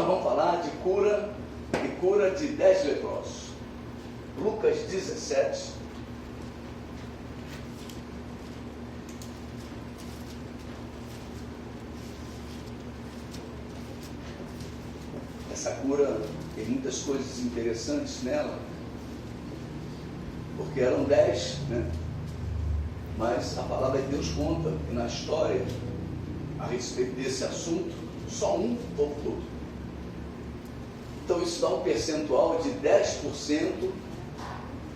nós vamos falar de cura de 10 leprosos. Lucas 17. Essa cura tem muitas coisas interessantes nela, porque eram 10, né? Mas a palavra de Deus conta que na história, a respeito desse assunto, só um voltou. Então isso dá um percentual de 10%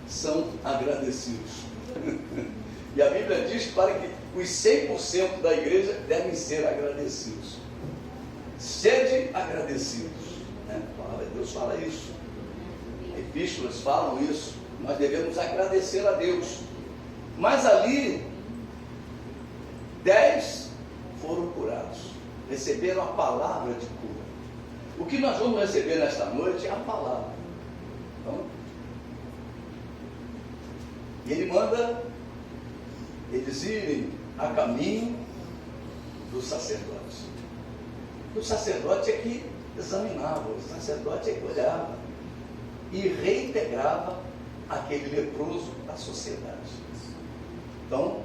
são agradecidos. E a Bíblia diz para que os 100% da igreja devem ser agradecidos. Sede agradecidos. A palavra de Deus fala isso. Epístolas falam isso. Nós devemos agradecer a Deus. Mas ali, 10 foram curados. Receberam a palavra de cura. O que nós vamos receber nesta noite é a palavra. Então, e ele manda eles irem a caminho do sacerdote. O sacerdote é que examinava, o sacerdote é que olhava e reintegrava aquele leproso à sociedade. Então,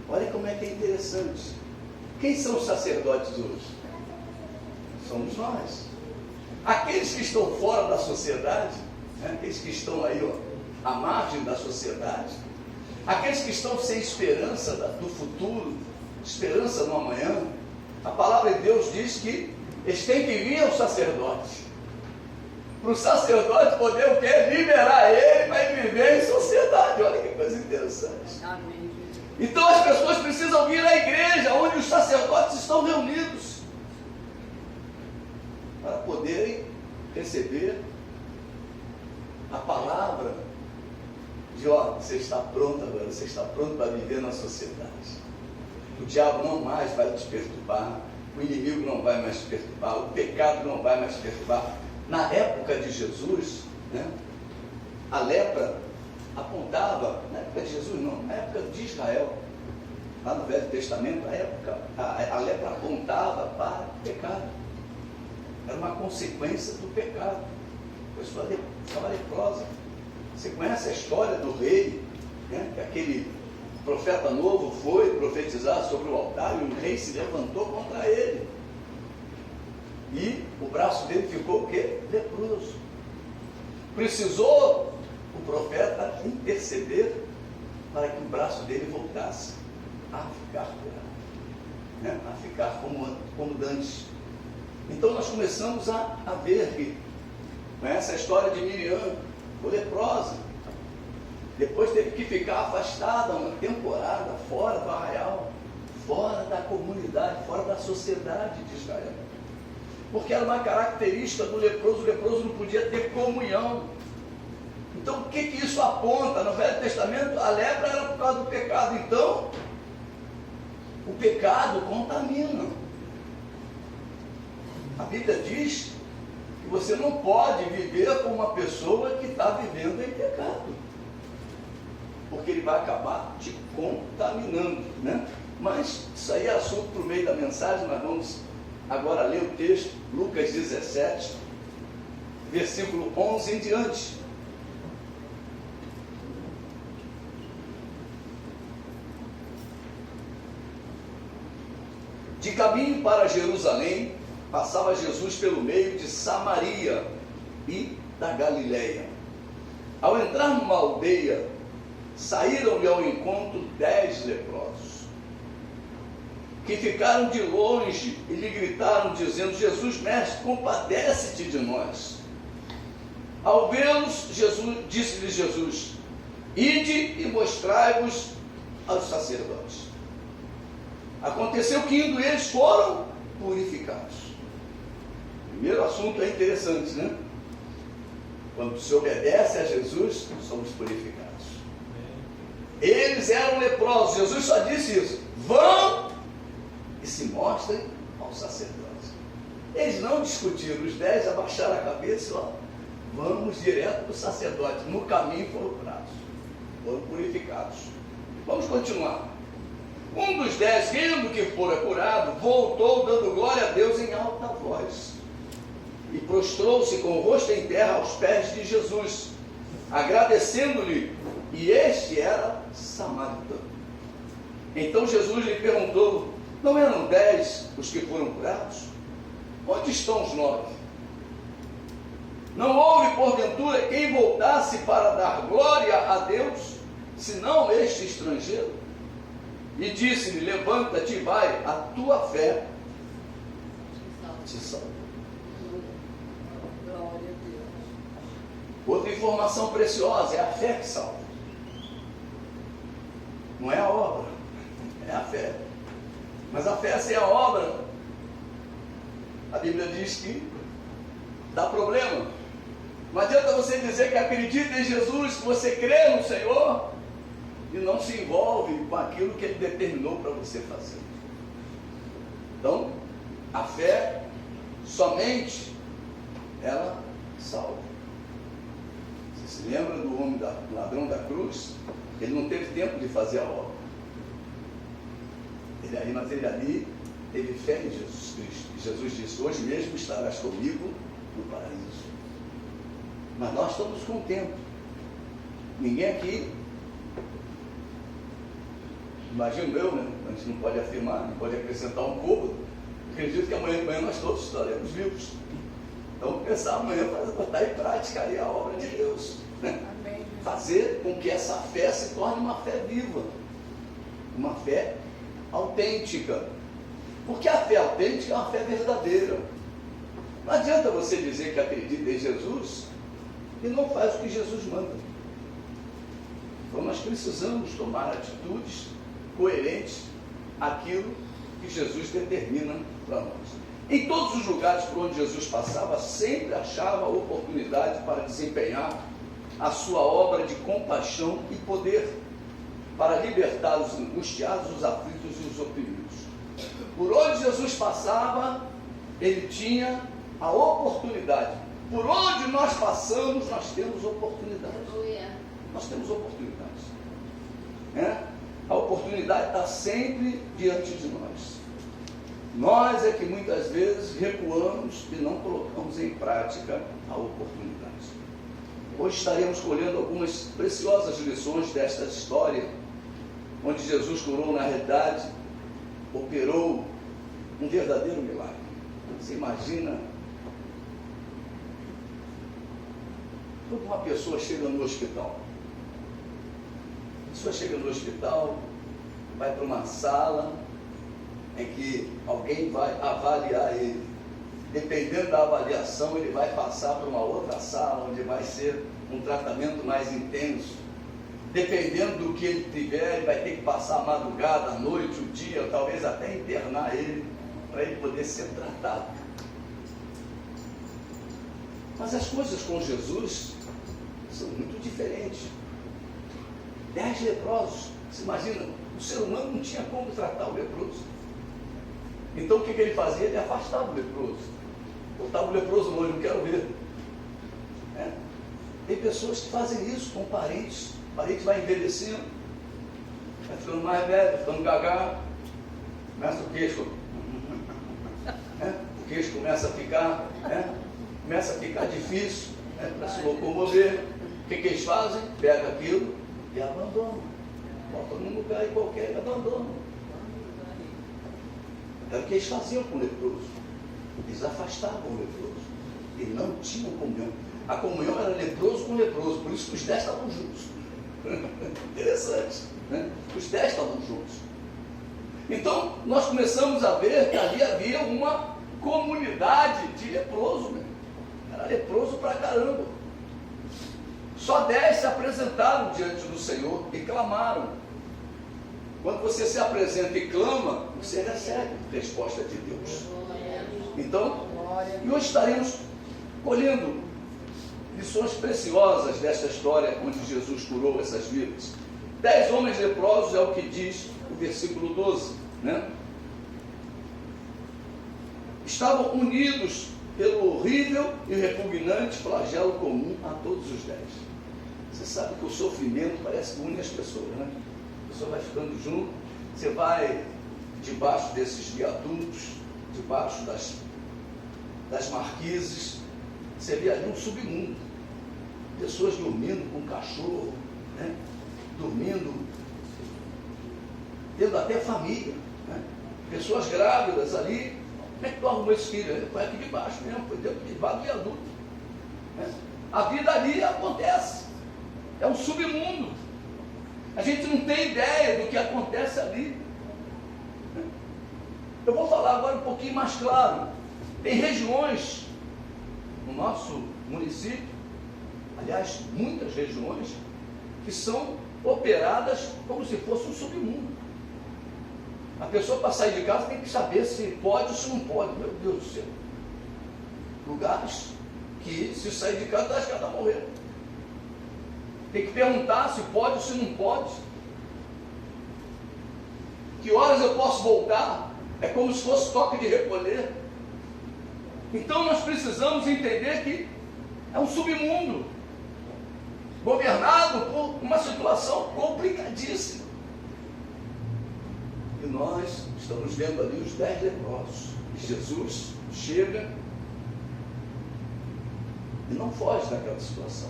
olha como é que é interessante. Quem são os sacerdotes hoje? Somos nós. Aqueles que estão fora da sociedade, né? Aqueles que estão aí, à margem da sociedade, aqueles que estão sem esperança do futuro, esperança no amanhã, a palavra de Deus diz que eles têm que vir ao sacerdote. Para o sacerdote poder o quê? Liberar ele para ele viver em sociedade. Olha que coisa interessante. Amém. Então as pessoas precisam vir à igreja, onde os sacerdotes estão reunidos, para poderem receber a palavra de, você está pronto agora, você está pronto para viver na sociedade. O diabo não mais vai te perturbar, o inimigo não vai mais te perturbar, o pecado não vai mais te perturbar. Na época de Jesus, né, a lepra apontava, na época de Jesus não, na época de Israel, lá no Velho Testamento, a lepra apontava para o pecado. Era uma consequência do pecado. A pessoa estava leprosa. Você conhece a história do rei, né, que aquele profeta novo foi profetizar sobre o altar e o rei se levantou contra ele. E o braço dele ficou o quê? Leproso. Precisou o profeta interceder para que o braço dele voltasse a ficar curado, né? A ficar como dantes. Então nós começamos a ver que, essa história de Miriam, foi leprosa, depois teve que ficar afastada uma temporada, fora do arraial, fora da comunidade, fora da sociedade de Israel, porque era uma característica do leproso. O leproso não podia ter comunhão. Então o que isso aponta? No Velho Testamento a lepra era por causa do pecado. Então o pecado contamina. A Bíblia diz que você não pode viver com uma pessoa que está vivendo em pecado, porque ele vai acabar te contaminando, né? Mas isso aí é assunto para o meio da mensagem. Nós vamos agora ler o texto, Lucas 17, versículo 11 em diante. De caminho para Jerusalém, passava Jesus pelo meio de Samaria e da Galileia. Ao entrar numa aldeia, saíram-lhe ao encontro 10 leprosos, que ficaram de longe e lhe gritaram, dizendo: Jesus, mestre, compadece-te de nós. Ao vê-los, disse-lhes Jesus: ide e mostrai-vos aos sacerdotes. Aconteceu que, indo eles, foram purificados. O primeiro assunto é interessante, né? Quando se obedece a Jesus, somos purificados. Eles eram leprosos. Jesus só disse isso: vão e se mostrem aos sacerdotes. Eles não discutiram. Os 10 abaixaram a cabeça e vamos direto para o sacerdote. No caminho foram curados, foram purificados. Vamos continuar. Um dos 10, vendo que fora curado, voltou dando glória a Deus em alta voz, e prostrou-se com o rosto em terra aos pés de Jesus, agradecendo-lhe, e este era samaritano. Então Jesus lhe perguntou: não eram 10 os que foram curados? Onde estão os 9? Não houve porventura quem voltasse para dar glória a Deus, senão este estrangeiro? E disse-lhe: levanta-te e vai, a tua fé te salva. Glória a Deus. Outra informação preciosa: é a fé que salva. Não é a obra, é a fé. Mas a fé sem a obra, a Bíblia diz que dá problema. Não adianta você dizer que acredita em Jesus, que você crê no Senhor e não se envolve com aquilo que Ele determinou para você fazer. Então, a fé somente ela salva. Você se lembra do homem do ladrão da cruz? Ele não teve tempo de fazer a obra. Mas ele ali teve fé em Jesus Cristo. E Jesus disse: hoje mesmo estarás comigo no paraíso. Mas nós estamos com tempo. Ninguém aqui, imagino eu, né? A gente não pode afirmar, não pode acrescentar um côvado. Acredito que amanhã de manhã nós todos estaremos vivos. Então pensar amanhã para botar em prática aí a obra de Deus, né? Amém. Fazer com que essa fé se torne uma fé viva, uma fé autêntica. Porque a fé autêntica é uma fé verdadeira. Não adianta você dizer que acredita em Jesus e não faz o que Jesus manda. Então nós precisamos tomar atitudes coerentes àquilo que Jesus determina para nós. Em todos os lugares por onde Jesus passava, sempre achava oportunidade para desempenhar a sua obra de compaixão e poder, para libertar os angustiados, os aflitos e os oprimidos. Por onde Jesus passava, ele tinha a oportunidade. Por onde nós passamos, nós temos oportunidade. Nós temos oportunidades. A oportunidade está sempre diante de nós. Nós é que muitas vezes recuamos e não colocamos em prática a oportunidade. Hoje estaremos colhendo algumas preciosas lições desta história, onde Jesus curou, na realidade, operou um verdadeiro milagre. Você imagina quando uma pessoa chega no hospital. A pessoa chega no hospital, vai para uma sala em que alguém vai avaliar ele. Dependendo da avaliação, ele vai passar para uma outra sala, onde vai ser um tratamento mais intenso. Dependendo do que ele tiver, ele vai ter que passar a madrugada, a noite, o dia, talvez até internar ele, para ele poder ser tratado. Mas as coisas com Jesus são muito diferentes. 10 leprosos, você imagina, o ser humano não tinha como tratar o leproso. Então o que ele fazia? Ele afastava o leproso. Botava o leproso longe, não quero ver. Tem pessoas que fazem isso com parentes. O parente vai envelhecendo, vai ficando mais velho, vai ficando gaga, começa o queixo. O queixo começa a ficar difícil para se locomover. O que eles fazem? Pega aquilo e abandonam. Bota num lugar qualquer e abandonam. Era o que eles faziam com o leproso. Eles afastavam o leproso. E não tinham comunhão. A comunhão era leproso com leproso. Por isso que os 10 estavam juntos. Interessante, né? Os 10 estavam juntos. Então, nós começamos a ver que ali havia uma comunidade de leproso, né? Era leproso pra caramba. Só 10 se apresentaram diante do Senhor e clamaram. Quando você se apresenta e clama, você recebe resposta de Deus. Então, e hoje estaremos colhendo lições preciosas desta história onde Jesus curou essas vidas. 10 homens leprosos é o que diz o versículo 12, né? Estavam unidos pelo horrível e repugnante flagelo comum a todos os 10. Você sabe que o sofrimento parece que une as pessoas, né? A pessoa vai ficando junto, você vai debaixo desses viadutos, debaixo das marquises, Você vê ali um submundo. Pessoas dormindo com cachorro, né? Dormindo, tendo até família, né? Pessoas grávidas ali. Como é que tu arrumou esse filho? Foi aqui de baixo mesmo, foi dentro do viaduto. Né? A vida ali acontece. É um submundo. A gente não tem ideia do que acontece ali. Eu vou falar agora um pouquinho mais claro. Tem regiões no nosso município, aliás, muitas regiões, que são operadas como se fosse um submundo. A pessoa para sair de casa tem que saber se pode ou se não pode. Meu Deus do céu. Lugares que, se sair de casa, acho que ela está morrendo. Tem que perguntar se pode ou se não pode. Que horas eu posso voltar? É como se fosse toque de recolher. Então nós precisamos entender que é um submundo, governado por uma situação complicadíssima. E nós estamos vendo ali os 10 leprosos. E Jesus chega e não foge daquela situação.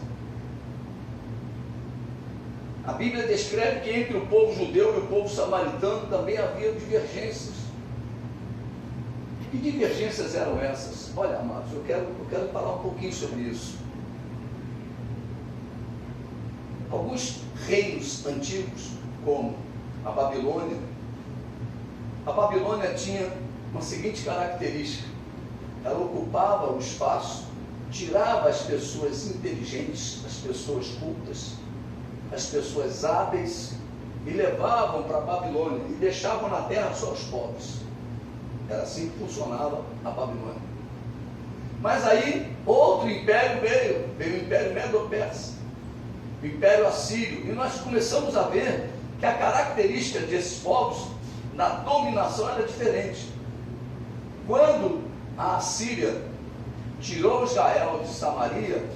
A Bíblia descreve que entre o povo judeu e o povo samaritano também havia divergências. Que divergências eram essas? Olha, amados, eu quero falar um pouquinho sobre isso. Alguns reinos antigos, como a Babilônia tinha uma seguinte característica: ela ocupava o espaço, tirava as pessoas inteligentes, as pessoas cultas, as pessoas hábeis, e levavam para a Babilônia e deixavam na terra só os pobres. Era assim que funcionava a Babilônia. Mas aí outro império veio o Império Medo-Persa, o Império Assírio, e nós começamos a ver que a característica desses povos na dominação era diferente. Quando a Assíria tirou Israel de Samaria,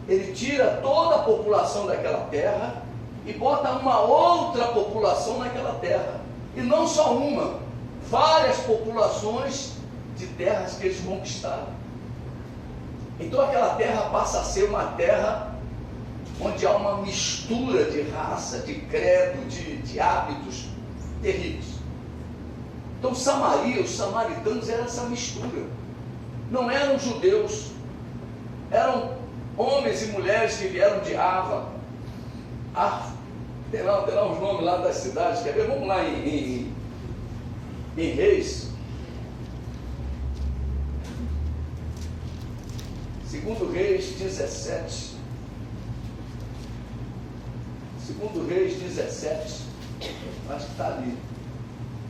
ele tira toda a população daquela terra e bota uma outra população naquela terra, e não só uma, várias populações de terras que eles conquistaram. Então aquela terra passa a ser uma terra onde há uma mistura de raça, de credo, de hábitos terríveis. Então Samaria, os samaritanos eram essa mistura. Não eram judeus, eram homens e mulheres que vieram de Ava. Tem lá uns nomes lá das cidades, quer ver? Vamos lá em Reis. Segundo Reis 17. Segundo Reis 17. Acho que está ali.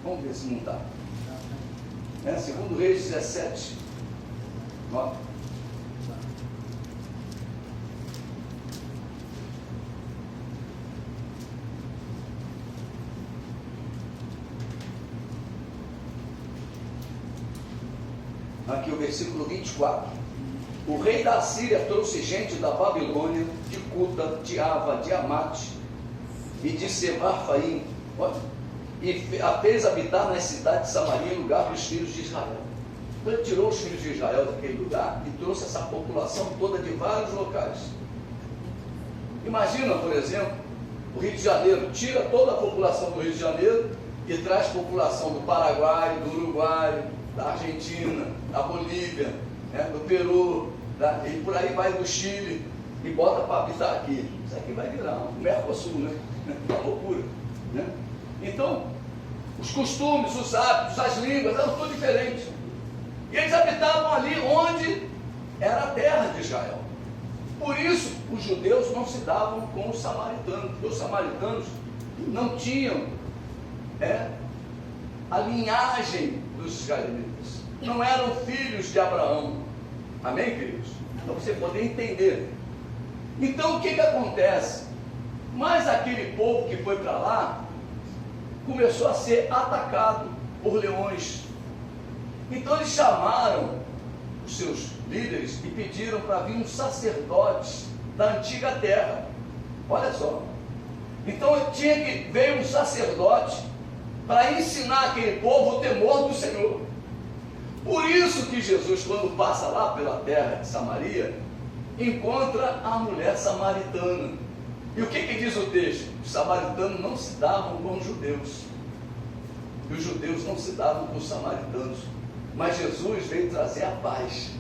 Vamos ver se não está. Segundo Reis 17. Ó. Aqui o versículo 24. O rei da Síria trouxe gente da Babilônia, de Cuta, de Ava, de Amate e de Semarfaim, e a fez habitar nas cidades de Samaria, em lugar dos filhos de Israel. Então ele tirou os filhos de Israel daquele lugar e trouxe essa população toda de vários locais. Imagina, por exemplo, o Rio de Janeiro, tira toda a população do Rio de Janeiro e traz população do Paraguai, do Uruguai, da Argentina, da Bolívia, do Peru, e por aí vai do Chile, e bota para habitar aqui. Isso aqui vai virar um Mercosul, né? Uma loucura, né? Então, os costumes, os hábitos, as línguas eram tudo diferentes. E eles habitavam ali onde era a terra de Israel. Por isso, os judeus não se davam com os samaritanos, porque os samaritanos não tinham a linhagem dos israelitas, não eram filhos de Abraão. Amém, queridos? Para você poder entender. Então o que acontece? Mas aquele povo que foi para lá começou a ser atacado por leões. Então eles chamaram os seus líderes e pediram para vir um sacerdote da antiga terra. Olha só. Então veio um sacerdote para ensinar aquele povo o temor do Senhor. Por isso que Jesus, quando passa lá pela terra de Samaria, encontra a mulher samaritana. E o que diz o texto? Os samaritanos não se davam com os judeus. E os judeus não se davam com os samaritanos. Mas Jesus veio trazer a paz.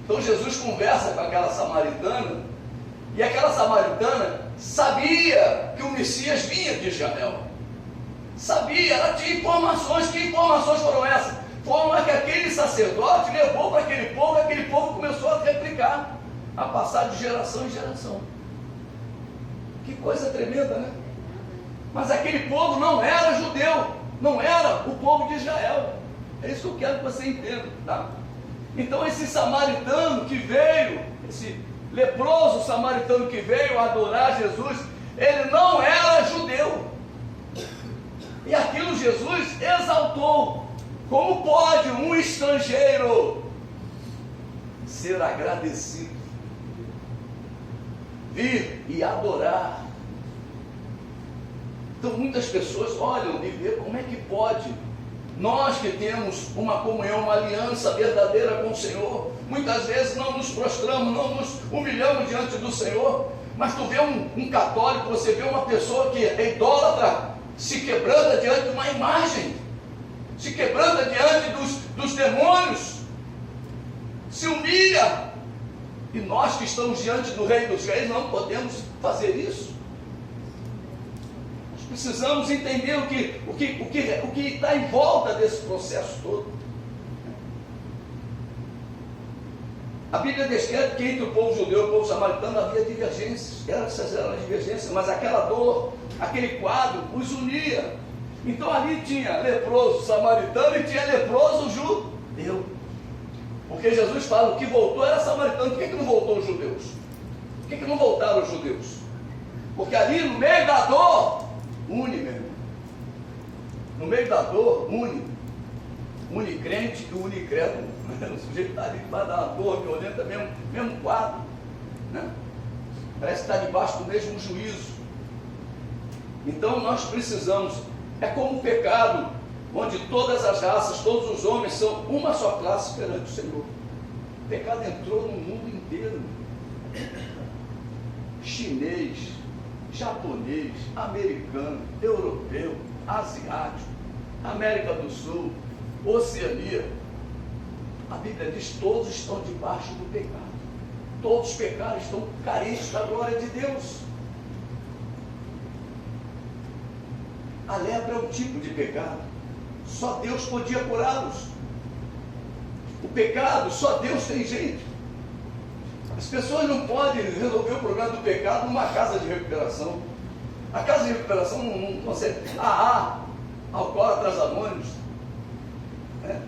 Então Jesus conversa com aquela samaritana, e aquela samaritana sabia que o Messias vinha de Israel. Sabia, ela tinha informações. Que informações foram essas? Foram as que aquele sacerdote levou para aquele povo começou a replicar, a passar de geração em geração. Que coisa tremenda, né? Mas aquele povo não era judeu, não era o povo de Israel. É isso que eu quero que você entenda, tá? Então esse samaritano que veio, esse leproso samaritano que veio adorar Jesus, ele não era judeu. E aquilo Jesus exaltou. Como pode um estrangeiro ser agradecido, vir e adorar? Então muitas pessoas olham e veem como é que pode. Nós que temos uma comunhão, uma aliança verdadeira com o Senhor, muitas vezes não nos prostramos, não nos humilhamos diante do Senhor, mas tu vê um católico, você vê uma pessoa que é idólatra, se quebrando diante de uma imagem, se quebrando diante dos demônios, se humilha. E nós que estamos diante do Rei dos Reis não podemos fazer isso. Nós precisamos entender o que está em volta desse processo todo. A Bíblia descreve que entre o povo judeu e o povo samaritano havia divergências. Essas eram as divergências, mas aquela dor, aquele quadro os unia. Então ali tinha leproso samaritano e tinha leproso judeu. Porque Jesus fala, o que voltou era samaritano. Por que não voltou os judeus? Por que não voltaram os judeus? Porque ali no meio da dor, une, meu irmão. No meio da dor, une. Une crente e une incrédulo. O sujeito está ali debaixo da dor, violenta, mesmo quadro. Né? Parece que está debaixo do mesmo juízo. Então nós precisamos. É como o pecado, onde todas as raças, todos os homens são uma só classe perante o Senhor. O pecado entrou no mundo inteiro. Chinês, japonês, americano, europeu, asiático, América do Sul, Oceania. A Bíblia diz que todos estão debaixo do pecado. Todos pecaram, estão carentes da glória de Deus. A lepra é um tipo de pecado. Só Deus podia curá-los. O pecado, só Deus tem jeito. As pessoas não podem resolver o problema do pecado numa casa de recuperação. A casa de recuperação não consegue. Alcoólatras anônimos, né?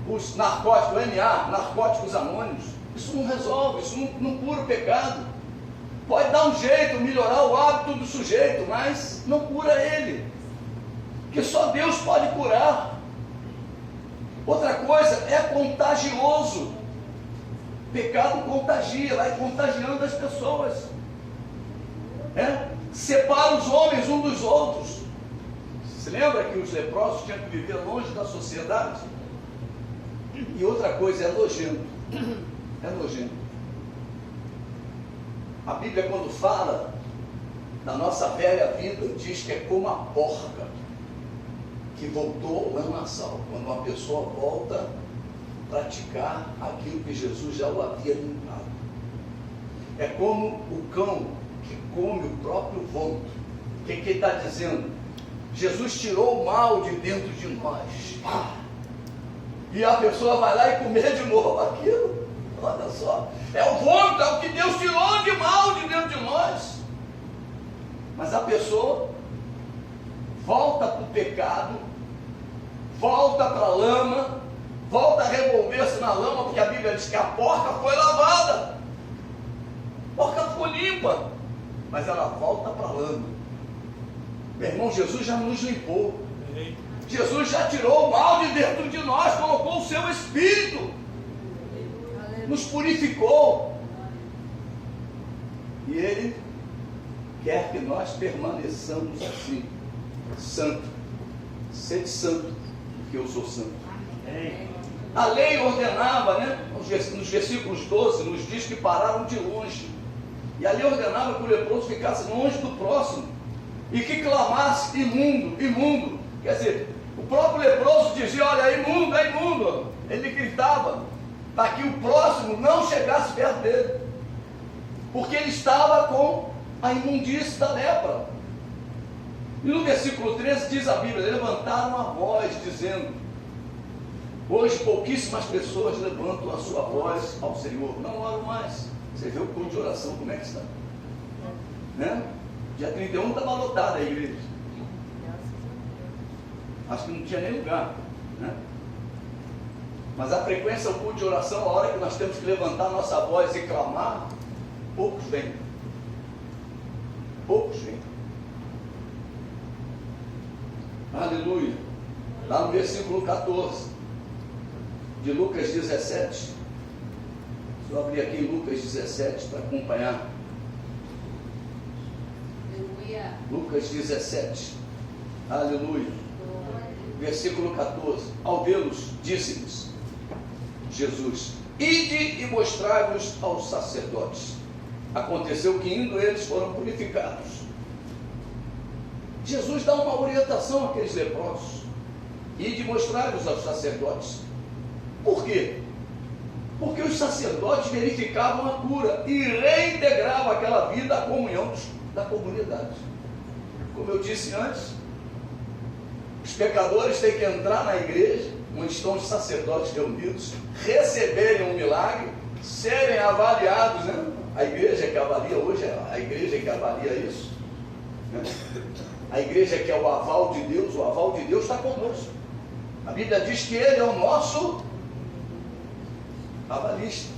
Os narcóticos, NA, narcóticos anônimos. Isso não resolve, isso não cura o pecado. Pode dar um jeito, melhorar o hábito do sujeito, mas não cura ele. Que só Deus pode curar. Outra coisa, é contagioso. Pecado contagia, vai contagiando as pessoas. Separa os homens uns dos outros. Se lembra que os leprosos tinham que viver longe da sociedade? E outra coisa, é nojento. É nojento. A Bíblia, quando fala da nossa velha vida, diz que é como a porca que voltou ao lamaçal. Quando uma pessoa volta a praticar aquilo que Jesus já o havia limpado. É como o cão que come o próprio vômito. O que ele está dizendo? Jesus tirou o mal de dentro de nós. E a pessoa vai lá e comer de novo aquilo. Olha só. É o vômito, é o que Deus tirou de mal de dentro de nós. Mas a pessoa volta para o pecado, volta para a lama, volta a revolver-se na lama, porque a Bíblia diz que a porca foi lavada, a porca ficou limpa, mas ela volta para a lama. Meu irmão, Jesus já nos limpou, Jesus já tirou o mal de dentro de nós, colocou o seu Espírito, nos purificou, e Ele quer que nós permaneçamos assim, santo. Sede santo, porque eu sou santo. A lei ordenava, né? Nos versículos 12, nos diz que pararam de longe. E a lei ordenava que o leproso ficasse longe do próximo e que clamasse imundo, imundo. Quer dizer, o próprio leproso dizia: olha, é imundo, é imundo. Ele gritava para que o próximo não chegasse perto dele, porque ele estava com a imundície da lepra. E no versículo 13 diz a Bíblia: levantaram a voz dizendo. Hoje pouquíssimas pessoas levantam a sua voz ao Senhor, não oram mais. Você vê o culto de oração como é que está, né? Dia 31 estava lotada a igreja, acho que não tinha nem lugar, né? Mas a frequência do culto de oração, a hora que nós temos que levantar nossa voz e clamar, poucos vêm. Poucos vêm. Aleluia. Lá no versículo 14 de Lucas 17. Deixa eu abrir aqui Lucas 17 para acompanhar. Aleluia. Lucas 17. Aleluia. Versículo 14. Ao vê-los, disse-lhes Jesus: ide e mostrai-vos aos sacerdotes. Aconteceu que indo eles foram purificados. Jesus dá uma orientação àqueles leprosos: ide e mostrai-vos aos sacerdotes. Por quê? Porque os sacerdotes verificavam a cura e reintegravam aquela vida à comunhão da comunidade. Como eu disse antes, os pecadores têm que entrar na igreja, onde estão os sacerdotes reunidos, receberem um milagre, serem avaliados, né? A igreja que avalia hoje, a igreja que avalia isso, né? A igreja que é o aval de Deus está conosco. A Bíblia diz que Ele é o nosso avalista,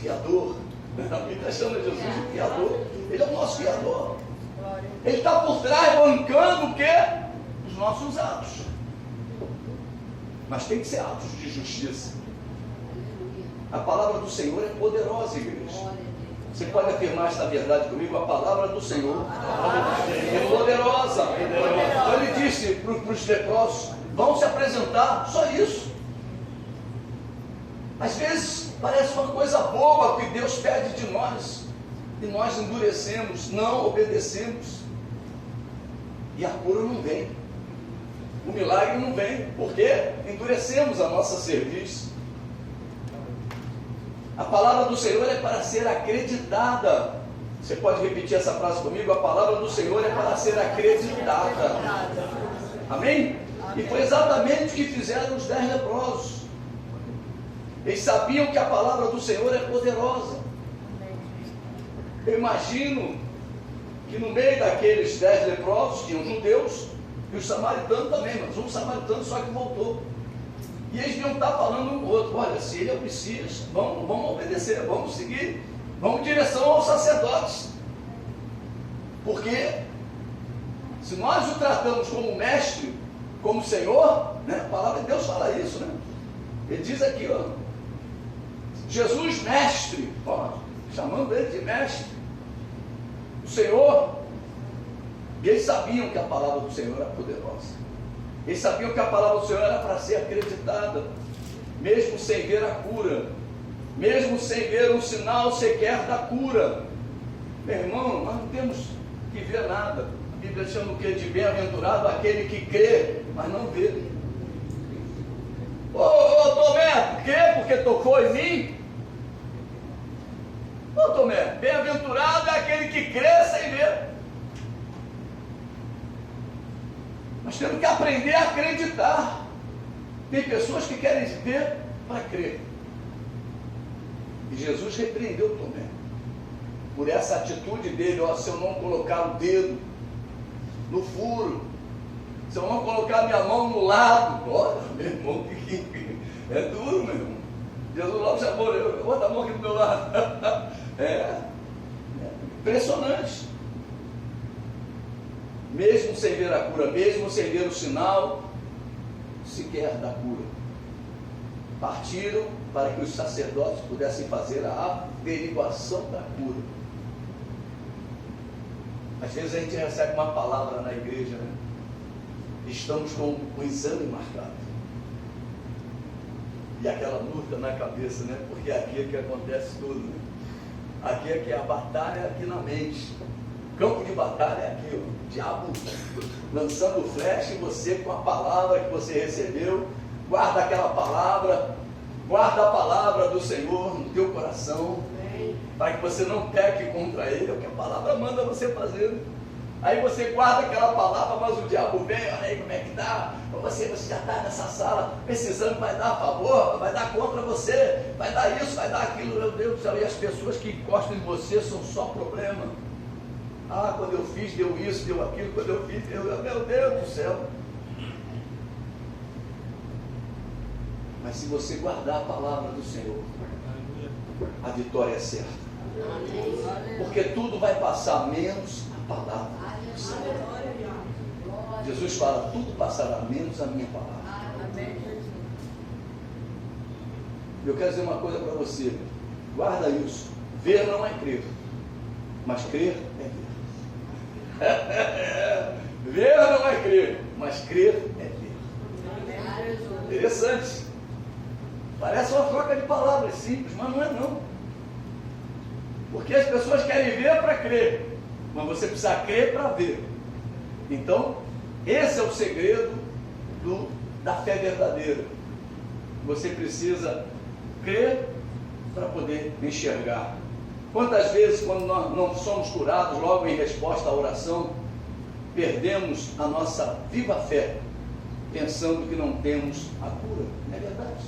fiador. A Bíblia chama Jesus de fiador. Ele é o nosso fiador. Ele está por trás bancando o quê? Os nossos atos. Mas tem que ser atos de justiça. A palavra do Senhor é poderosa, igreja. Você pode afirmar esta verdade comigo? A palavra do Senhor é poderosa. Então ele disse para os leprosos: vão se apresentar, só isso. Às vezes parece uma coisa boba que Deus pede de nós, e nós endurecemos, não obedecemos, e a cura não vem, o milagre não vem, porque endurecemos a nossa cerviz. A palavra do Senhor é para ser acreditada. Você pode repetir essa frase comigo? A palavra do Senhor é para ser acreditada. Amém? E foi exatamente o que fizeram os 10 leprosos. Eles sabiam que a palavra do Senhor é poderosa. Eu imagino que no meio daqueles 10 leprosos tinham judeus e os samaritanos também, mas um samaritano só que voltou. E eles iam estar falando um com o outro: olha, se ele é o Messias, vamos obedecer, vamos seguir, vamos em direção aos sacerdotes. Porque se nós o tratamos como mestre, como Senhor, né? A palavra de Deus fala isso, né? Ele diz aqui, ó, Jesus mestre, ó, chamando ele de mestre, o Senhor. E eles sabiam que a palavra do Senhor era poderosa. Eles sabiam que a palavra do Senhor era para ser acreditada, mesmo sem ver a cura, mesmo sem ver um sinal sequer da cura. Meu irmão, nós não temos que ver nada. A Bíblia chama o que? De bem-aventurado aquele que crê, mas não vê. Ô Tomé, crê porque tocou em mim? Ô Tomé, bem-aventurado é aquele que crê sem ver. Nós temos que aprender a acreditar. Tem pessoas que querem ver para crer. E Jesus repreendeu Tomé por essa atitude dele: ó, se eu não colocar o dedo no furo, se eu não colocar minha mão no lado, olha, meu irmão, é duro, meu irmão. Jesus logo chamou ele: bota a mão aqui do meu lado. É impressionante. Mesmo sem ver a cura, mesmo sem ver o sinal sequer da cura, partiram para que os sacerdotes pudessem fazer a averiguação da cura. Às vezes a gente recebe uma palavra na igreja, né? Estamos com o exame marcado. E aquela luta na cabeça, né? Porque aqui é que acontece tudo, né? Aqui é que é a batalha, aqui na mente. O campo de batalha é aqui, ó. O diabo lançando o flecha e você com a palavra que você recebeu, guarda aquela palavra, guarda a palavra do Senhor no teu coração, para que você não peque contra ele, é o que a palavra manda você fazer. Aí você guarda aquela palavra, mas o diabo vem, olha aí como é que dá, você já está nessa sala, esse exame vai dar a favor, vai dar contra você, vai dar isso, vai dar aquilo, meu Deus do céu, e as pessoas que encostam em você são só problema. Ah, quando eu fiz, deu isso, deu aquilo, quando eu fiz, deu, meu Deus do céu. Mas se você guardar a palavra do Senhor, a vitória é certa. Porque tudo vai passar, menos a palavra do Senhor. Jesus fala, tudo passará, menos a minha palavra. Eu quero dizer uma coisa para você, guarda isso, ver não é crer, mas crer é ver. Ver não é crer, mas crer é ver. Interessante. Parece uma troca de palavras simples, mas não é não. Porque as pessoas querem ver para crer, mas você precisa crer para ver. Então, esse é o segredo da fé verdadeira. Você precisa crer para poder enxergar. Quantas vezes, quando nós não somos curados, logo em resposta à oração, perdemos a nossa viva fé, pensando que não temos a cura? Não é verdade?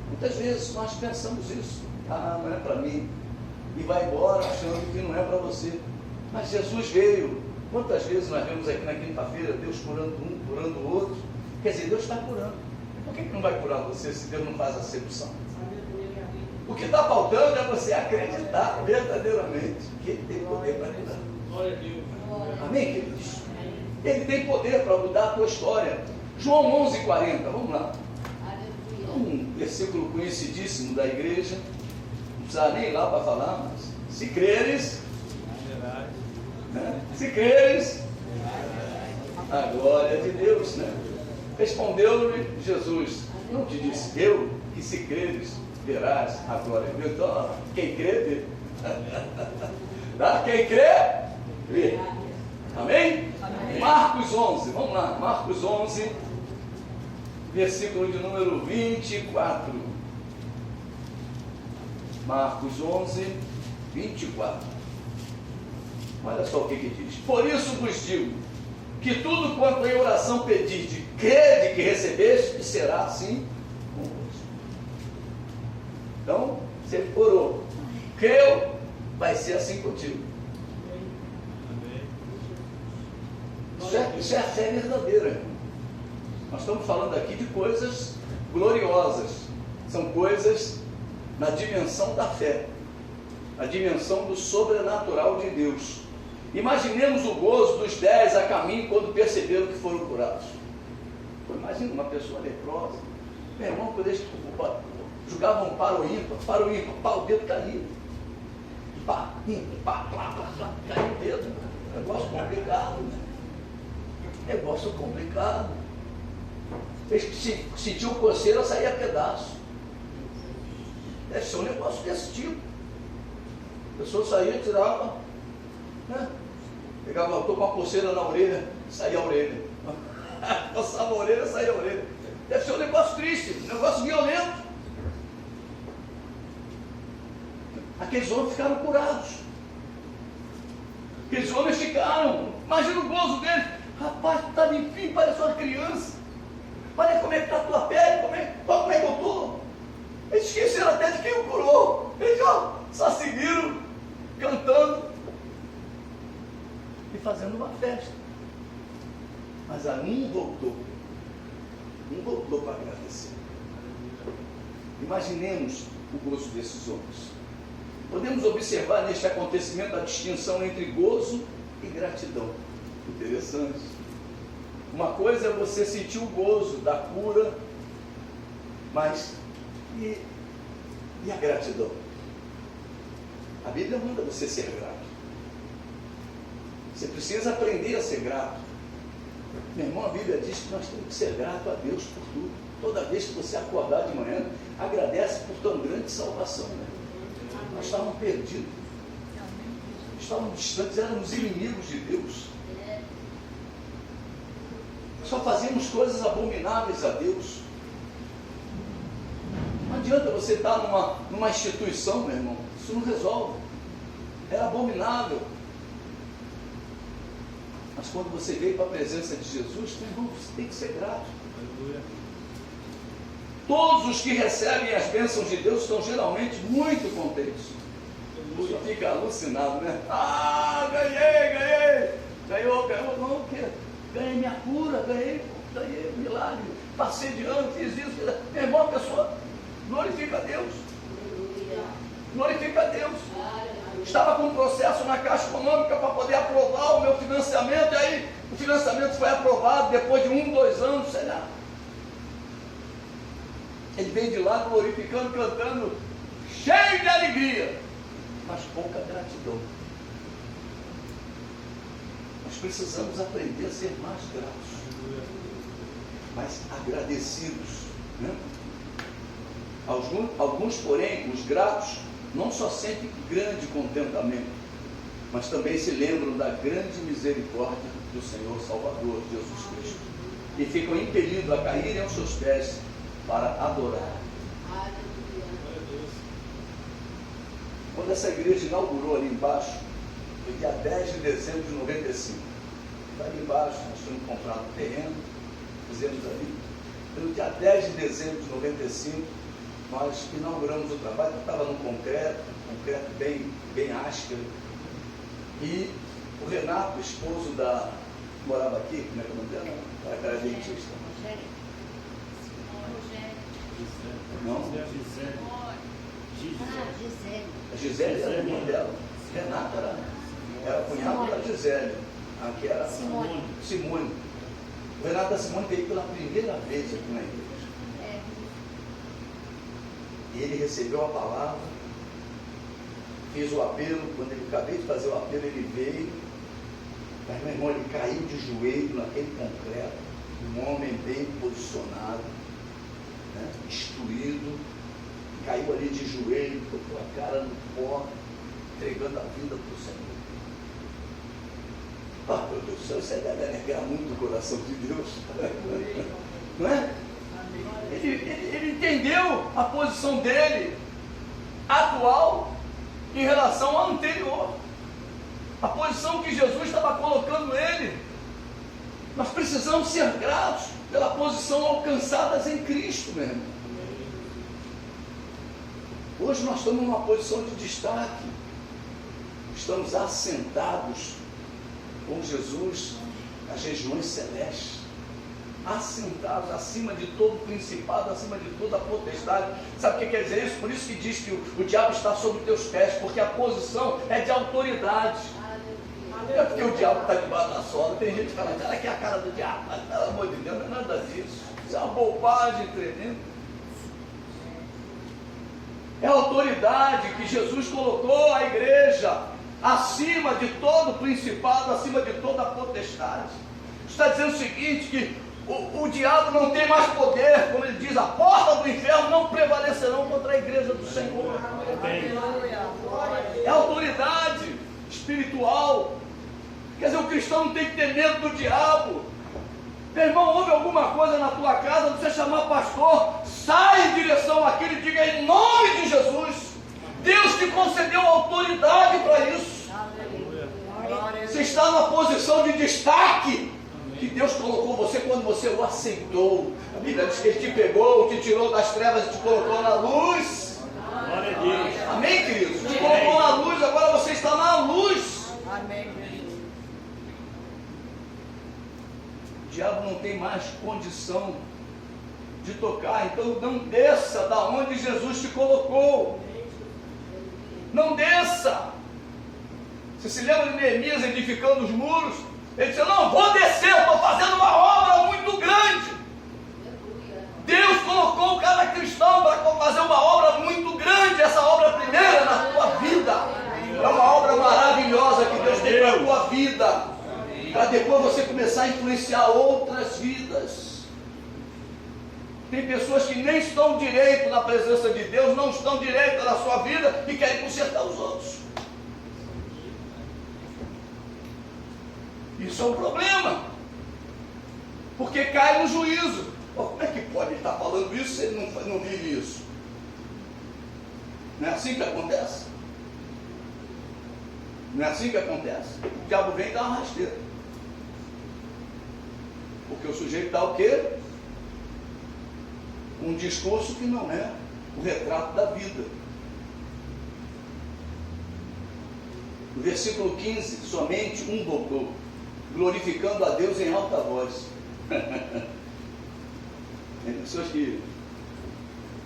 Muitas vezes nós pensamos isso. Ah, não é para mim. E vai embora achando que não é para você. Mas Jesus veio. Quantas vezes nós vemos aqui na quinta-feira Deus curando um, curando o outro? Quer dizer, Deus está curando. Por que não vai curar você se Deus não faz acepção? O que está faltando é você acreditar verdadeiramente que Ele tem poder para curar. Amém, queridos? Ele tem poder para mudar a tua história. João 11:40, vamos lá. Um versículo conhecidíssimo da igreja. Não precisa nem ir lá para falar, mas se creres, né? Se creres, a glória de Deus, né? Respondeu-lhe Jesus, não te disse eu que se creres verás a glória de Deus? Então, quem crê, vê. Tá? Quem crê, vê. Amém? Amém? Marcos 11, vamos lá, Marcos 11, versículo de número 24. Marcos 11, 24. Olha só o que diz. Por isso vos digo, que tudo quanto em oração pedirde, crede que recebeste, e será assim convosco. Então, você orou, creu, vai ser assim contigo. Isso é a fé verdadeira. Nós estamos falando aqui de coisas gloriosas. São coisas na dimensão da fé, a dimensão do sobrenatural de Deus. Imaginemos o gozo dos 10 a caminho quando perceberam que foram curados. Imagina uma pessoa leprosa, meu irmão, quando eles jogavam para o ímpar, o dedo caía. Pá, caiu o dedo. Negócio complicado, né? Negócio complicado. Eles sentiam coceira, saía pedaço. Deve ser um negócio desse tipo. A pessoa saía, tirava, né? Pegava, estou com uma coceira na orelha, saía a orelha. Passava a orelha, saía a orelha. Deve ser um negócio triste, um negócio violento. Aqueles homens ficaram curados. Aqueles homens ficaram. Imagina o gozo deles. Rapaz, tu está limpinho, parece uma criança. Olha como é que está a tua pele, olha como é que eu estou. Eles esqueceram até de quem o curou. Eles só seguiram cantando e fazendo uma festa. Mas a um voltou para agradecer. Imaginemos o gozo desses homens. Podemos observar neste acontecimento a distinção entre gozo e gratidão. Interessante. Uma coisa é você sentir o gozo da cura, mas e a gratidão? A Bíblia manda você ser grato. Você precisa aprender a ser grato. Meu irmão, a Bíblia diz que nós temos que ser grato a Deus por tudo. Toda vez que você acordar de manhã, agradece por tão grande salvação. Né? Nós estávamos perdidos, estávamos distantes, éramos inimigos de Deus. Só fazíamos coisas abomináveis a Deus. Não adianta você estar numa instituição, meu irmão, isso não resolve. É abominável. Mas quando você veio para a presença de Jesus, meu irmão, você tem que ser grato. Aleluia. Todos os que recebem as bênçãos de Deus estão geralmente muito contentes. Você fica alucinado, né? Ah, ganhei! Ganhou, não, o quê? Ganhei minha cura, ganhei milagre, passei de ano, fiz isso, meu irmão, a pessoa glorifica a Deus. Glorifica a Deus. Estava com um processo na Caixa Econômica para poder aprovar o meu financiamento, e aí o financiamento foi aprovado depois de 1, 2 anos, sei lá. Ele veio de lá glorificando, cantando, cheio de alegria, mas pouca gratidão. Nós precisamos aprender a ser mais gratos, mais agradecidos, né? Alguns, porém, os gratos, não só sentem grande contentamento, mas também se lembram da grande misericórdia do Senhor Salvador, Jesus Cristo, e ficam impelidos a caírem aos seus pés para adorar. Quando essa igreja inaugurou ali embaixo, foi dia 10 de dezembro de 95. Está ali embaixo, nós tínhamos comprado um terreno, fizemos ali. No dia 10 de dezembro de 95, nós inauguramos o trabalho, estava no concreto bem áspero. E o Renato, esposo da... morava aqui, como é que é o nome dela? Era dentista. Não? A Gisele era a irmã dela. Renata era cunhada da Gisele. Aqui era Simone. O Renato da Simone veio pela primeira vez aqui na igreja. E ele recebeu a palavra, fez o apelo. Quando ele acabei de fazer o apelo, ele veio. Mas, meu irmão, ele caiu de joelho naquele concreto. Um homem bem posicionado, né, instruído, caiu ali de joelho, botou a cara no pó, entregando a vida para o Senhor. Ah, meu Deus do céu, isso aí deve alegrar muito o coração de Deus. Não é? Ele entendeu a posição dele atual em relação à anterior, a posição que Jesus estava colocando ele. Nós precisamos ser gratos pela posição alcançada em Cristo, meu irmão. Hoje nós estamos numa posição de destaque, estamos assentados com Jesus nas regiões celestes, assentados acima de todo principado, acima de toda potestade. Sabe o que quer dizer isso? Por isso que diz que o diabo está sobre teus pés, porque a posição é de autoridade. Não é porque o diabo está debaixo da sola. Tem gente que fala, cara, que é a cara do diabo, mas pelo amor de Deus, não é nada disso. Isso é uma bobagem tremenda. É a autoridade que Jesus colocou a igreja acima de todo principado, acima de toda potestade. Está dizendo o seguinte, que o diabo não tem mais poder, como ele diz, a porta do inferno não prevalecerão contra a igreja do Senhor. É autoridade espiritual. Quer dizer, o cristão não tem que ter medo do diabo. Meu irmão, houve alguma coisa na tua casa, você chamar pastor, sai em direção àquilo e diga em nome de Jesus. Deus te concedeu autoridade para isso. Você está numa posição de destaque que Deus colocou você quando você o aceitou. A Bíblia diz que Ele te pegou, te tirou das trevas e te colocou na luz. Glória a Deus. Amém, queridos? Te colocou na luz, agora você está na luz. Amém. O diabo não tem mais condição de tocar, então não desça da onde Jesus te colocou. Não desça. Você se lembra de Neemias edificando os muros? Ele disse, não, vou descer, estou fazendo uma obra muito grande. Deus colocou cada cristão para fazer uma obra muito grande, essa obra primeira na tua vida. É uma obra maravilhosa que Deus tem para a tua vida, para depois você começar a influenciar outras vidas. Tem pessoas que nem estão direito na presença de Deus, não estão direito na sua vida e querem consertar os outros. Isso é um problema, porque cai no juízo. Pô, como é que pode estar falando isso se ele não vive isso? Não é assim que acontece? Não é assim que acontece? O diabo vem e dá uma rasteira. Porque o sujeito dá o quê? Um discurso que não é o retrato da vida. No versículo 15, somente um voltou, glorificando a Deus em alta voz. Tem pessoas que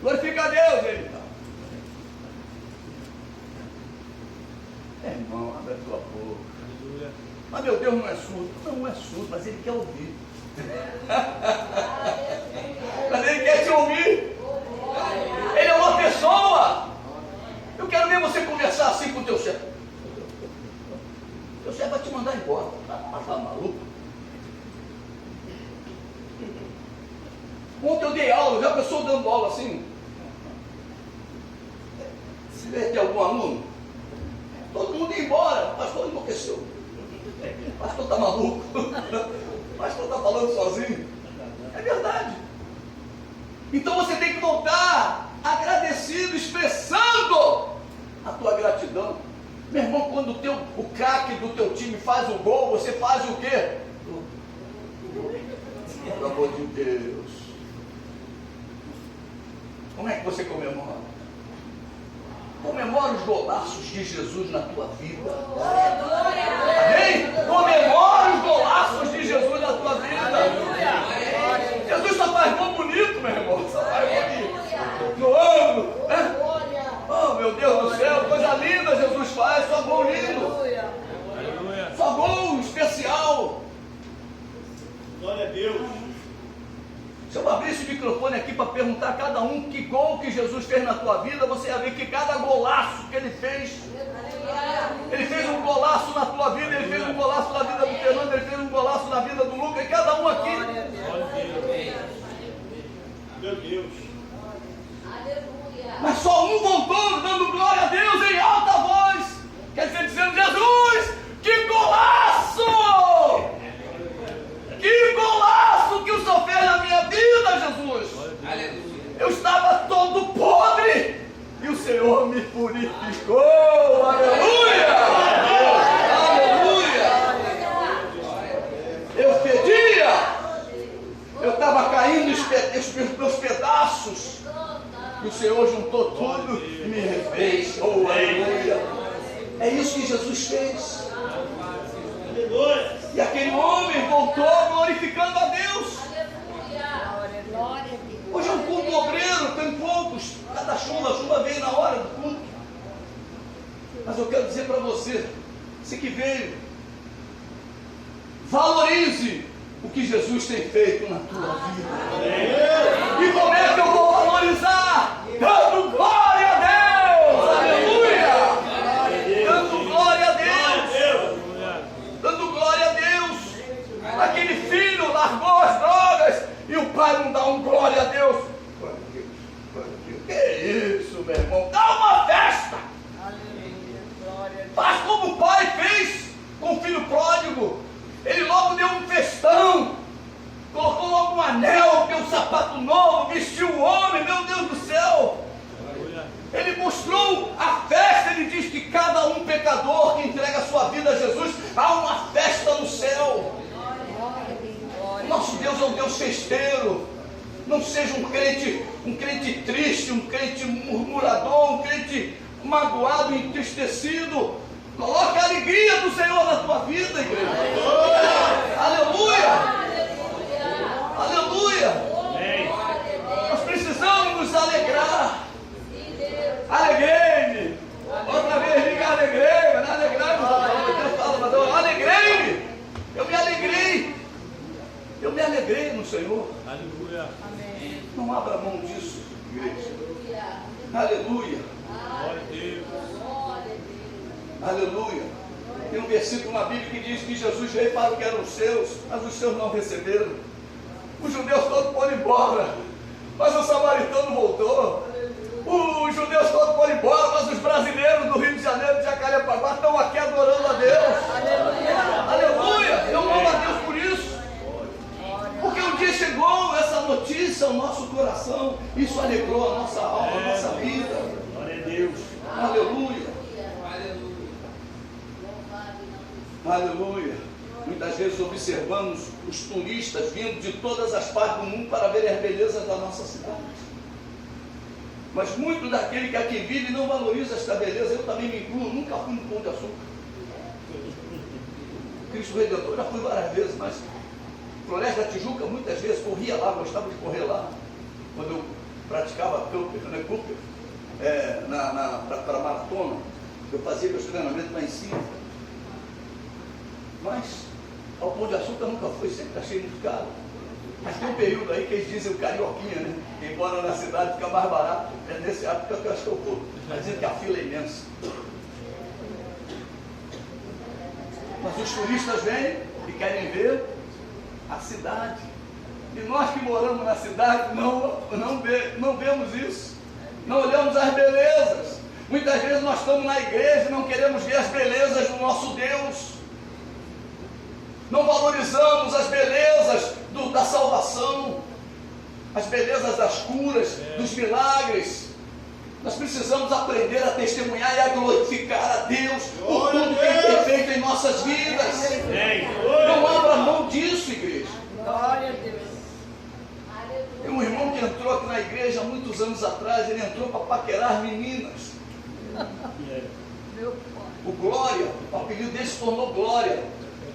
glorifica a Deus, ele está. Irmão, abre a tua boca. Mas meu Deus não é surdo. Não é surdo, mas ele quer ouvir. Mas ele quer te ouvir. Ele é uma pessoa. Eu quero ver você conversar assim com o teu chefe. O teu chefe vai te mandar embora. Tá maluco? Ontem eu dei aula, já pessoa dando aula assim. Se tem algum aluno, todo mundo ia embora. O pastor enlouqueceu. O pastor está maluco. O pastor está falando sozinho. É verdade. Então você tem que voltar agradecido, expressando a tua gratidão. Meu irmão, quando o craque do teu time faz o gol, você faz o quê? Pelo amor de Deus. Como é que você comemora? Comemora os golaços de Jesus na tua vida. Amém? Comemora os golaços de Jesus na tua vida. Jesus só faz gol bonito, meu irmão. Só faz bonito. No ano. Oh, meu Deus do céu, coisa linda Jesus faz. Só gol lindo. Só gol especial. Glória a Deus. Se eu abrisse o microfone aqui para perguntar a cada um que gol que Jesus fez na tua vida, você ia ver que cada golaço que ele fez um golaço na tua vida, ele fez um golaço na vida do Fernando, ele fez um golaço na vida do Lucas, e cada um aqui. Meu Deus. Mas só um voltou dando glória a Deus em alta voz. Quer dizer, dizendo: Jesus, que golaço! Que golaço que o Senhor fez na minha vida, Jesus! Eu estava todo podre e o Senhor me purificou. Aleluia! Aleluia! Eu fedia, eu estava caindo nos pedaços e o Senhor juntou tudo e me refez. Oh, aleluia! É isso que Jesus fez. E aquele homem voltou glorificando a Deus. Hoje é um culto obreiro, tem poucos. Cada chuva veio na hora do culto. Mas eu quero dizer para você, você que veio, valorize o que Jesus tem feito na tua vida. E como é que eu vou valorizar? Dando glória a Deus! Aleluia! Dando glória a Deus! Dando glória a Deus. Aquele filho largou as drogas e o pai não dá um glória a Deus. Que isso, meu irmão? Dá uma festa. Faz como o pai fez com o filho pródigo. Ele logo deu um festão, colocou logo um anel, deu um sapato novo, vestiu o homem. Meu Deus do céu. Ele mostrou a festa. Ele diz que cada um pecador que entrega a sua vida a Jesus, há uma festa no céu. Nosso Deus é um Deus festeiro. Não seja um crente triste, um crente murmurador, um crente magoado, entristecido. Coloque a alegria do Senhor na tua vida, igreja. Aleluia! Aleluia! Nós precisamos nos alegrar. Alegrei-me. Outra vez diga alegrei-me. Não alegrai-me. Deus fala, mas eu alegrei-me. Eu me alegrei. Eu me alegrei no Senhor. Aleluia. Não abra mão disso, igreja. Aleluia. Glória a Deus. Aleluia. Tem um versículo na Bíblia que diz que Jesus veio para o que eram os seus, mas os seus não receberam. Os judeus todos foram embora. Mas o samaritano voltou. Os judeus todos foram embora, mas os brasileiros do Rio de Janeiro, de Jacarepaguá, estão aqui adorando a Deus. Aleluia! Eu amo a Deus por isso. Porque um dia chegou essa notícia ao nosso coração. Isso alegrou a nossa alma, a nossa vida. Glória a Deus. Aleluia. Aleluia. Muitas vezes observamos os turistas vindo de todas as partes do mundo para ver as belezas da nossa cidade. Mas muito daquele que aqui vive não valoriza esta beleza. Eu também me incluo, nunca fui no Pão de Açúcar. Cristo Redentor já fui várias vezes, mas Floresta da Tijuca muitas vezes corria lá, gostava de correr lá. Quando eu praticava Cooper, para maratona, eu fazia meus treinamentos lá em cima. Mas ao Pão de Açúcar nunca foi, sempre achei muito caro. Mas tem um período aí que eles dizem o carioquinha, né? Quem mora na cidade fica mais barato. É nessa época que eu acho que eu vou. Está dizendo que a fila é imensa. Mas os turistas vêm e querem ver a cidade. E nós que moramos na cidade não vemos isso. Não olhamos as belezas. Muitas vezes nós estamos na igreja e não queremos ver as belezas do nosso Deus. Não valorizamos as belezas da salvação, as belezas das curas, dos milagres. Nós precisamos aprender a testemunhar e a glorificar a Deus por tudo que Ele tem feito em nossas vidas. Não abra mão disso, igreja. Glória a Deus. Tem um irmão que entrou aqui na igreja há muitos anos atrás. Ele entrou para paquerar meninas. Meu pai. O Glória, o apelido dele se tornou Glória.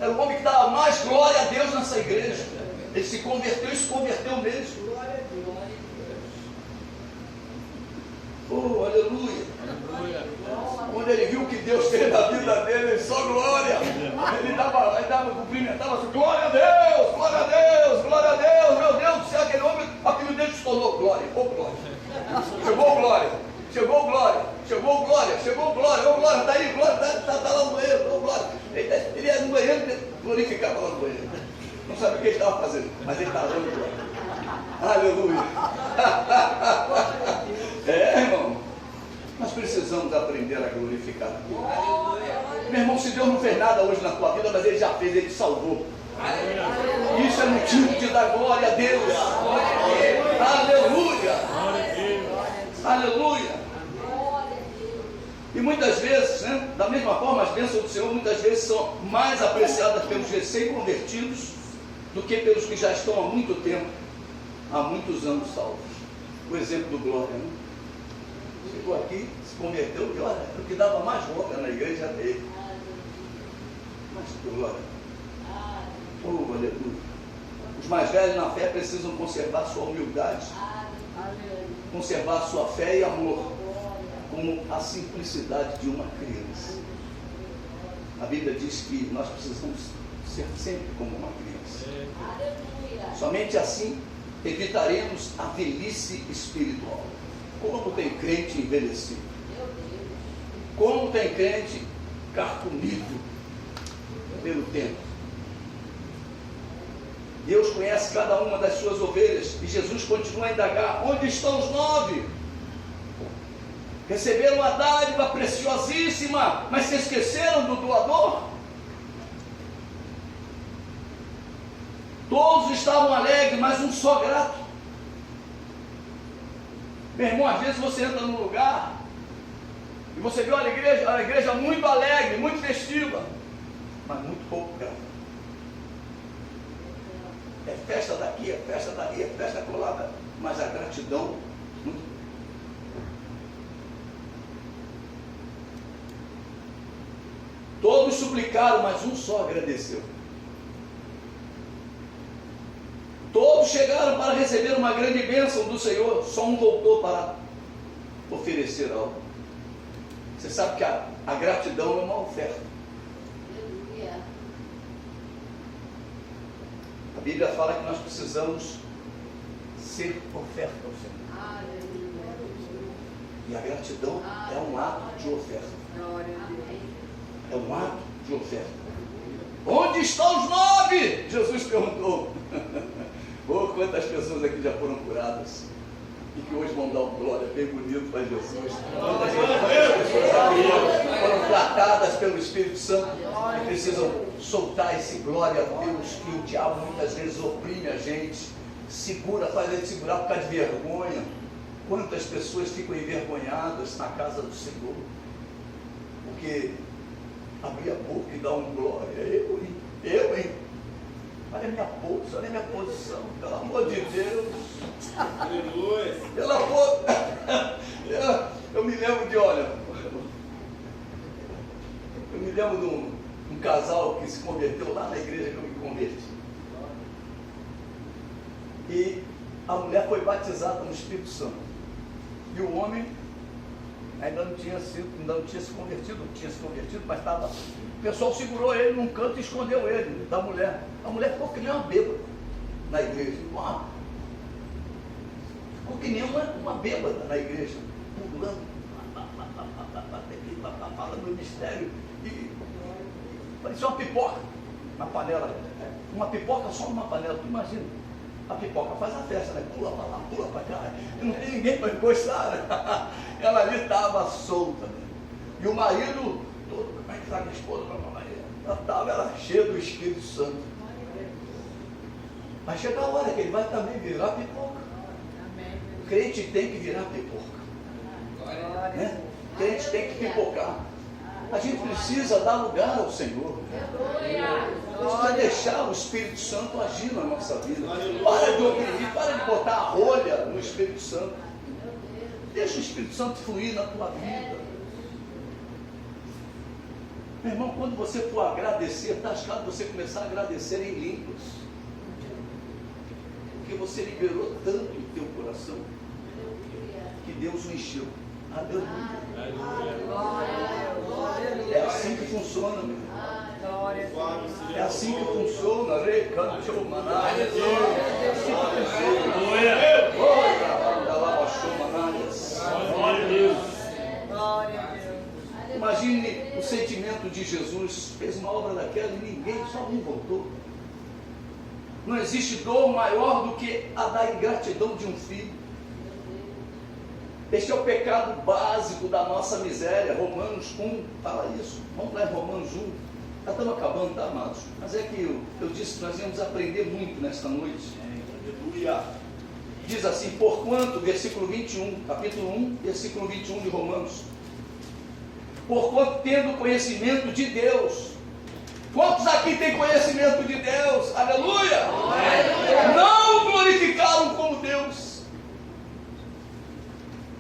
Era o homem que dava mais glória a Deus nessa igreja. Ele se converteu e se converteu mesmo. Glória a Deus. Oh, aleluia. Quando ele viu o que Deus fez na vida dele, ele só glória. Ele cumprimentava assim, glória a Deus, glória a Deus, glória a Deus, meu Deus do céu, aquele homem, o apelido dele se tornou glória. Oh, glória. Chegou glória, chegou glória, chegou glória, chegou glória, ô glória, está aí, glória, está lá no banheiro, ô glória. Ele ia no banheiro e glorificava lá no banheiro. Não sabia o que ele estava fazendo, mas ele estava dando glória. Aleluia. Irmão, nós precisamos aprender a glorificar a Deus. Meu irmão, se Deus não fez nada hoje na tua vida, mas Ele já fez, Ele te salvou. Isso é motivo de dar glória a Deus. Aleluia. Aleluia. E muitas vezes, né, da mesma forma, as bênçãos do Senhor muitas vezes são mais apreciadas pelos recém-convertidos do que pelos que já estão há muito tempo, há muitos anos salvos. O exemplo do Glória, né? Chegou aqui, se converteu e olha, o que dava mais glória na igreja era ele. Mas glória. Oh, aleluia. Os mais velhos na fé precisam conservar sua humildade, conservar sua fé e amor, como a simplicidade de uma criança. A Bíblia diz que nós precisamos ser sempre como uma criança. Somente assim evitaremos a velhice espiritual. Como tem crente envelhecido? Como tem crente carcomido pelo tempo? Deus conhece cada uma das suas ovelhas e Jesus continua a indagar: onde estão os 9? Receberam a dádiva preciosíssima, mas se esqueceram do doador? Todos estavam alegres, mas um só grato. Meu irmão, às vezes você entra num lugar e você vê a igreja muito alegre, muito festiva, mas muito pouco grato. É festa daqui, é festa dali, é festa colada, mas a gratidão muito. Todos suplicaram, mas um só agradeceu. Todos chegaram para receber uma grande bênção do Senhor, só um voltou para oferecer algo. Você sabe que a gratidão é uma oferta. A Bíblia fala que nós precisamos ser oferta ao Senhor. E a gratidão é um ato de oferta. É um ato de oferta. Onde estão os 9? Jesus perguntou. Oh, quantas pessoas aqui já foram curadas. e que hoje vão dar um glória bem bonito para Jesus. Quantas pessoas aqui foram tratadas pelo Espírito Santo e precisam soltar esse glória a Deus, que o diabo muitas vezes oprime a gente, segura, faz a gente segurar por causa de vergonha. Quantas pessoas ficam envergonhadas na casa do Senhor, porque abrir a boca e dar um glória, eu, hein? Olha a minha posição, olha a minha posição, pelo amor de Deus. Aleluia. Pelo amor. Eu me lembro de, olha, eu me lembro de um casal que se converteu lá na igreja que eu me converti. E a mulher foi batizada no Espírito Santo. E o homem ainda não tinha se convertido, mas estava. O pessoal segurou ele num canto e escondeu ele da mulher. A mulher ficou que nem uma bêbada na igreja. Ficou que nem uma bêbada na igreja, pulando, falando do mistério. E parecia uma pipoca na panela. Uma pipoca só numa panela, tu imagina. A pipoca faz a festa, né? Pula para lá, pula para cá. E não tem ninguém para encostar, né? Ela ali estava solta. Né? E o marido, todo, como é que está minha esposa? Ela era cheia do Espírito Santo. Vai chegar a hora que ele vai também virar pipoca. O crente tem que virar pipoca. Né? O crente tem que pipocar. A gente precisa dar lugar ao Senhor. Precisa deixar o Espírito Santo agir na nossa vida. Para de oprimir, para de botar a rolha no Espírito Santo. Deixa o Espírito Santo fluir na tua vida. Meu irmão, quando você for agradecer, está achado você começar a agradecer em línguas. Porque você liberou tanto em teu coração que Deus o encheu. Aleluia. É assim que funciona, meu irmão. É assim que funciona. É assim que funciona. Imagine o sentimento de Jesus. Fez uma obra daquela e ninguém, só um voltou. Não existe dor maior do que a da ingratidão de um filho. Este é o pecado básico da nossa miséria. Romanos 1 fala isso. Vamos lá em Romanos 1. Já estamos acabando, tá, amados? Mas é que eu disse que nós íamos aprender muito nesta noite. Aleluia. Diz assim: porquanto, versículo 21, capítulo 1, versículo 21 de Romanos. Porquanto, tendo conhecimento de Deus. Quantos aqui têm conhecimento de Deus? Aleluia! Aleluia. Não glorificaram como Deus.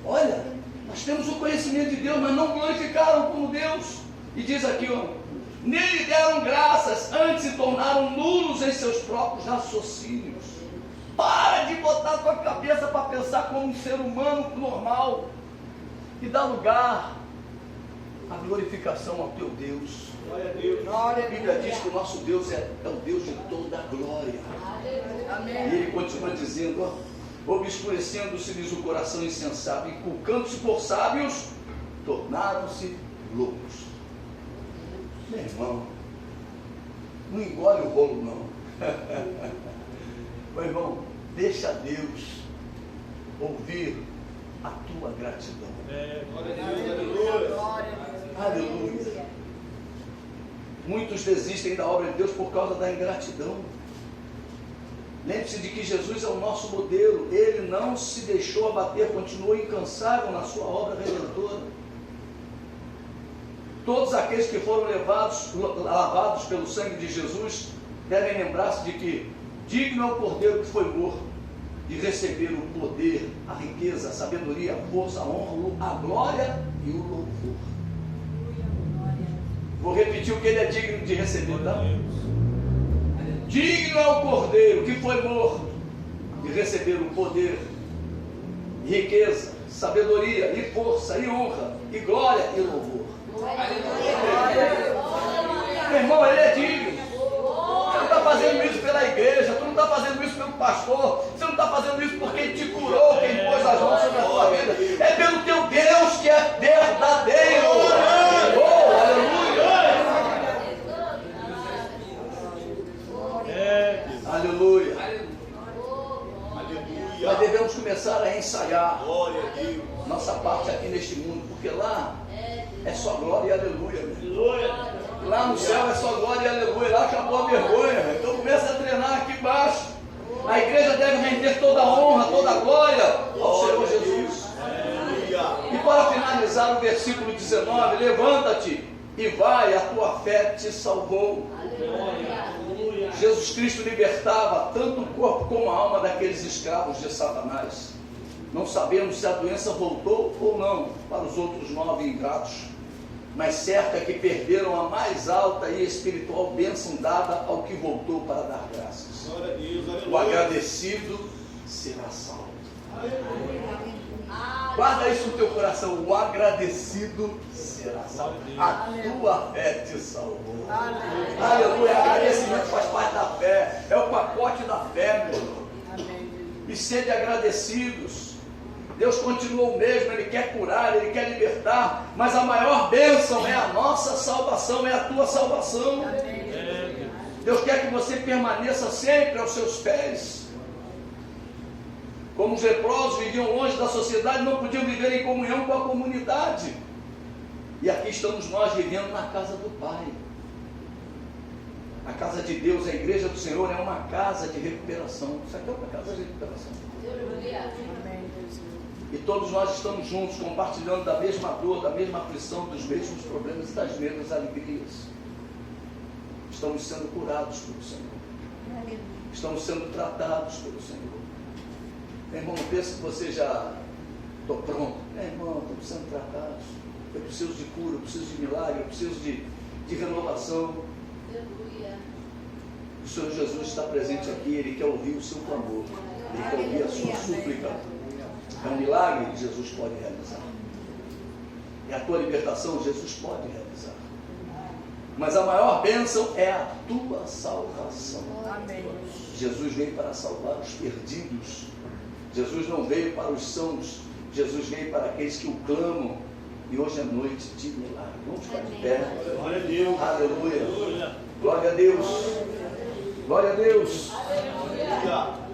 Olha, nós temos o conhecimento de Deus, mas não glorificaram como Deus. E diz aqui, ó, nele deram graças, antes se tornaram nulos em seus próprios raciocínios. Para de botar a tua cabeça para pensar como um ser humano normal e dá lugar à glorificação ao teu Deus. Glória a Deus. A Bíblia diz que o nosso Deus é o Deus de toda a glória. Amém. E ele continua dizendo, ó, obscurecendo-se-lhes o coração insensato, inculcando-se por sábios, tornaram-se loucos. Meu irmão, não engole o bolo não. Meu irmão, deixa Deus ouvir a tua gratidão. Glória a Deus, aleluia. Aleluia. Muitos desistem da obra de Deus por causa da ingratidão. Lembre-se de que Jesus é o nosso modelo. Ele não se deixou abater, continuou incansável na sua obra redentora. Todos aqueles que foram lavados pelo sangue de Jesus devem lembrar-se de que digno é o Cordeiro que foi morto de receber o poder, a riqueza, a sabedoria, a força, a honra, a glória e o louvor. Vou repetir o que ele é digno de receber, tá? Digno é o Cordeiro que foi morto de receber o poder, riqueza, sabedoria e força e honra e glória e louvor. Meu irmão, ele é digno. Você não está fazendo isso pela igreja, tu não está fazendo isso pelo pastor, você não está fazendo isso porque ele te curou, quem pôs as mãos sobre a tua vida. É pelo teu Deus que é verdadeiro. Oh, aleluia. Aleluia. Nós devemos começar a ensinar ensaiar Glória a Deus. nossa parte aqui neste mundo, porque lá é só glória e aleluia, meu. Aleluia. Lá no céu é só glória e aleluia, lá acabou a vergonha, meu. Então começa a treinar aqui embaixo. A igreja deve render toda a honra, toda a glória ao Senhor Jesus. Aleluia. E para finalizar o versículo 19, levanta-te e vai, a tua fé te salvou. Aleluia. Jesus Cristo libertava tanto o corpo como a alma daqueles escravos de Satanás. Não sabemos se a doença voltou ou não para os outros 9 ingratos, mas certo é que perderam a mais alta e espiritual bênção dada ao que voltou para dar graças. Glória a Deus. O Aleluia. agradecido será salvo. Guarda isso no teu coração. O agradecido será salvo. A tua fé te salvou. Aleluia. Agradecimento faz parte da fé. É o pacote da fé, meu irmão. E sede agradecidos. Deus continua o mesmo, Ele quer curar, Ele quer libertar, mas a maior bênção é a nossa salvação, é a tua salvação. Deus quer que você permaneça sempre aos seus pés. Como os leprosos viviam longe da sociedade, não podiam viver em comunhão com a comunidade. E aqui estamos nós vivendo na casa do Pai. A casa de Deus, a igreja do Senhor, é uma casa de recuperação. Isso aqui é uma casa de recuperação. E todos nós estamos juntos, compartilhando da mesma dor, da mesma aflição, dos mesmos problemas e das mesmas alegrias. Estamos sendo curados pelo Senhor. Estamos sendo tratados pelo Senhor. Meu irmão, não pensa que você já estou pronto. Meu irmão, estamos sendo tratados. Eu preciso de cura, eu preciso de milagre, eu preciso de renovação. O Senhor Jesus está presente aqui, Ele quer ouvir o seu clamor, Ele quer ouvir a sua súplica. É um milagre que Jesus pode realizar. É a tua libertação, Jesus pode realizar. Mas a maior bênção é a tua salvação. Amém. Jesus veio para salvar os perdidos. Jesus não veio para os sãos. Jesus veio para aqueles que o clamam. E hoje é noite de milagre. Vamos ficar de pé. Glória a Deus. Aleluia. Aleluia. Glória a Deus. Glória a Deus. Aleluia.